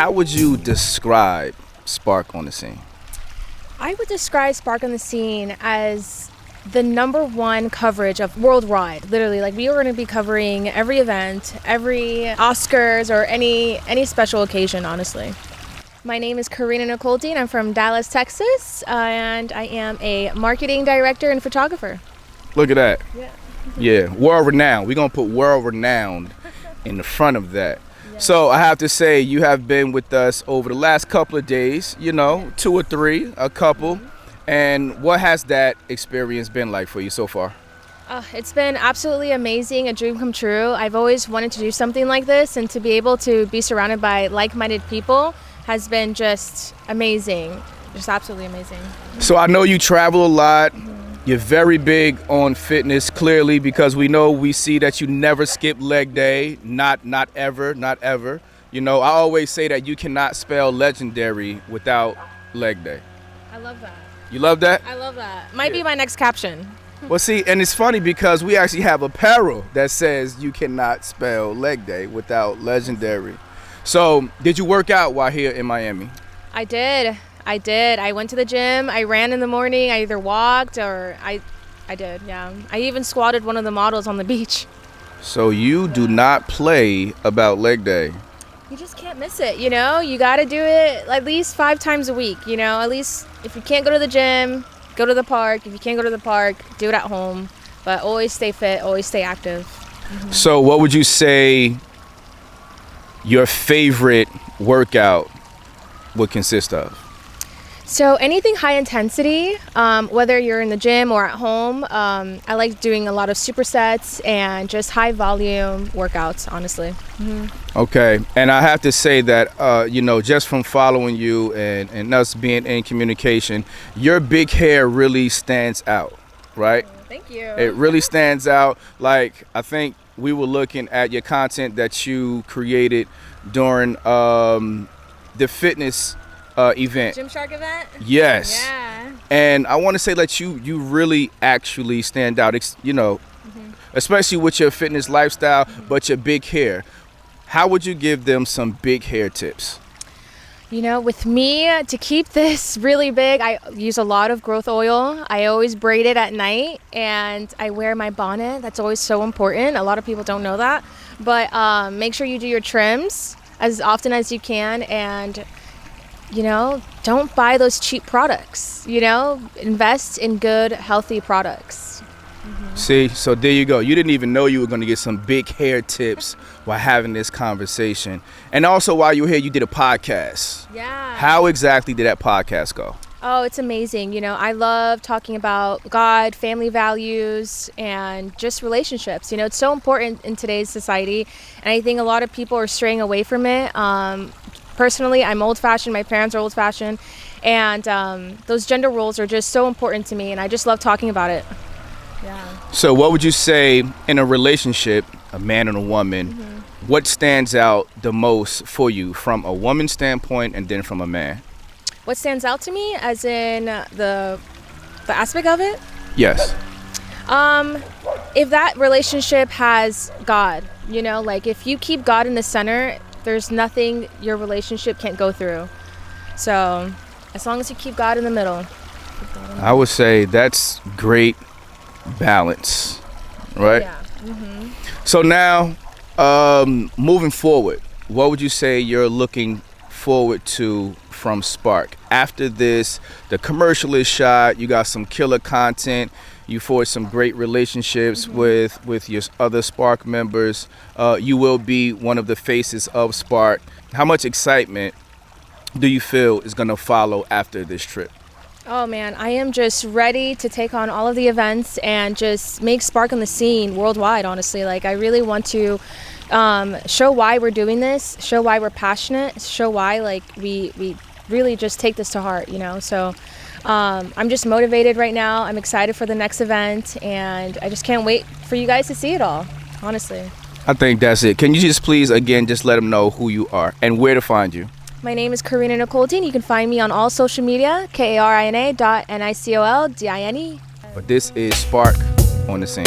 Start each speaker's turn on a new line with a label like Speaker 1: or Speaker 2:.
Speaker 1: how would you describe Spark on the scene?
Speaker 2: I would describe Spark on the Scene as the #1 coverage of worldwide. Literally, like we are going to be covering every event, every Oscars or any special occasion, honestly. My name is Karina Nicoldine. I'm from Dallas, Texas, and I am a marketing director and photographer.
Speaker 1: Look at that.
Speaker 2: Yeah.
Speaker 1: Yeah, world renowned. We're going to put world renowned in the front of that. So I have to say, you have been with us over the last couple of days, 2 or 3, a couple. And what has that experience been like for you so far?
Speaker 2: It's been absolutely amazing, a dream come true. I've always wanted to do something like this, and to be able to be surrounded by like-minded people has been just amazing, just absolutely amazing.
Speaker 1: So I know you travel a lot. You're very big on fitness, clearly, because we see that you never skip leg day, not ever. I always say that you cannot spell legendary without leg day.
Speaker 2: I love that.
Speaker 1: You love that?
Speaker 2: I love that. Might be my next caption.
Speaker 1: Well, see, and it's funny because we actually have apparel that says you cannot spell leg day without legendary. So, did you work out while here in Miami?
Speaker 2: I did. I went to the gym. I ran in the morning. I either walked or I did, yeah. I even squatted one of the models on the beach.
Speaker 1: So you do not play about leg day.
Speaker 2: You just can't miss it, You got to do it at least 5 times a week, At least if you can't go to the gym, go to the park. If you can't go to the park, do it at home. But always stay fit, always stay active.
Speaker 1: So what would you say your favorite workout would consist of?
Speaker 2: So anything high intensity, whether you're in the gym or at home, I like doing a lot of supersets and just high volume workouts, honestly.
Speaker 1: Okay, and I have to say that, just from following you and us being in communication, your big hair really stands out, right?
Speaker 2: Thank you.
Speaker 1: It really stands out. Like, I think we were looking at your content that you created during the fitness event.
Speaker 2: Gymshark event?
Speaker 1: Yes.
Speaker 2: Yeah.
Speaker 1: And I want to say that you really actually stand out, especially with your fitness lifestyle, but your big hair. How would you give them some big hair tips?
Speaker 2: With me, to keep this really big, I use a lot of growth oil. I always braid it at night, and I wear my bonnet. That's always so important. A lot of people don't know that. But make sure you do your trims as often as you can, and don't buy those cheap products. Invest in good, healthy products.
Speaker 1: See, so there you go. You didn't even know you were going to get some big hair tips while having this conversation. And also, while you were here, you did a podcast.
Speaker 2: Yeah.
Speaker 1: How exactly did that podcast go?
Speaker 2: Oh, it's amazing. I love talking about God, family values, and just relationships. It's so important in today's society, and I think a lot of people are straying away from it. Personally, I'm old-fashioned. My parents are old-fashioned, and those gender roles are just so important to me, and I just love talking about it. Yeah.
Speaker 1: So what would you say in a relationship, a man and a woman, what stands out the most for you from a woman's standpoint and then from a man?
Speaker 2: What stands out to me, as in the aspect of it?
Speaker 1: Yes.
Speaker 2: If that relationship has God, like if you keep God in the center, there's nothing your relationship can't go through. So as long as you keep God in the middle.
Speaker 1: I would say that's great balance, right?
Speaker 2: Yeah.
Speaker 1: So now, moving forward, what would you say you're looking forward to from Spark? After this, the commercial is shot, you got some killer content, you forged some great relationships with your other Spark members. You will be one of the faces of Spark. How much excitement do you feel is going to follow after this trip?
Speaker 2: Oh man, I am just ready to take on all of the events and just make Spark on the scene worldwide, honestly. Like, I really want to show why we're doing this, show why we're passionate, show why we really just take this to heart, So I'm just motivated right now. I'm excited for the next event, and I just can't wait for you guys to see it all, honestly.
Speaker 1: I think that's it. Can you just please, again, just let them know who you are and where to find you?
Speaker 2: My name is Karina Nicoldine. You can find me on all social media, Karina.Nicoldine.
Speaker 1: But this is Spark on the Scene.